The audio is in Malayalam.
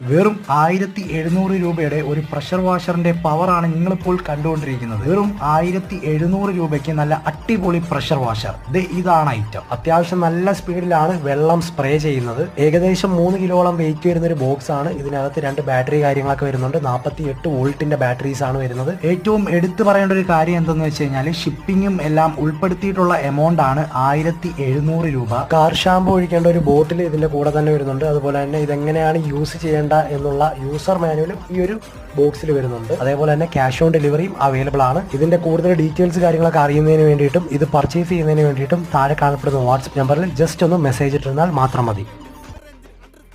വെറും 1700 രൂപയുടെ ഒരു പ്രഷർ വാഷറിന്റെ പവറാണ് നിങ്ങളിപ്പോൾ കണ്ടുകൊണ്ടിരിക്കുന്നത്. വെറും 1700 രൂപയ്ക്ക് നല്ല അടിപൊളി പ്രഷർ വാഷർ. ഇതാണ് ഐറ്റം. അത്യാവശ്യം നല്ല സ്പീഡിലാണ് വെള്ളം സ്പ്രേ ചെയ്യുന്നത്. ഏകദേശം 3 കിലോളം വെയിറ്റ് വരുന്ന ഒരു ബോക്സ് ആണ്. ഇതിനകത്ത് 2 ബാറ്ററി കാര്യങ്ങളൊക്കെ വരുന്നുണ്ട്. 48 വോൾട്ടിന്റെ ബാറ്ററീസ് ആണ് വരുന്നത്. ഏറ്റവും എടുത്തു പറയേണ്ട ഒരു കാര്യം എന്തെന്ന് വെച്ച് കഴിഞ്ഞാൽ ഷിപ്പിങ്ങും എല്ലാം ഉൾപ്പെടുത്തിയിട്ടുള്ള എമൗണ്ട് ആണ് 1700 രൂപ. കാർ ഷാമ്പു ഒഴിക്കേണ്ട ഒരു ബോട്ടിൽ ഇതിന്റെ കൂടെ തന്നെ വരുന്നുണ്ട്. അതുപോലെ തന്നെ ഇതെങ്ങനെയാണ് യൂസ് ചെയ്യേണ്ട എന്നുള്ള യൂസർ മാനുവലും ഈ ഒരു ബോക്സിൽ വരുന്നുണ്ട്. അതേപോലെ തന്നെ ക്യാഷ് ഓൺ ഡെലിവറിയും അവൈലബിൾ ആണ്. ഇതിന്റെ കൂടുതൽ ഡീറ്റെയിൽസ് കാര്യങ്ങളൊക്കെ അറിയുന്നതിന് വേണ്ടിയിട്ടും ഇത് പർച്ചേസ് ചെയ്യുന്നതിന് വേണ്ടിയിട്ടും താഴെ കാണപ്പെടുന്ന വാട്സ്ആപ്പ് നമ്പറിൽ ജസ്റ്റ് ഒന്ന് മെസ്സേജ് ഇട്ടിരുന്നാൽ മാത്രം മതി.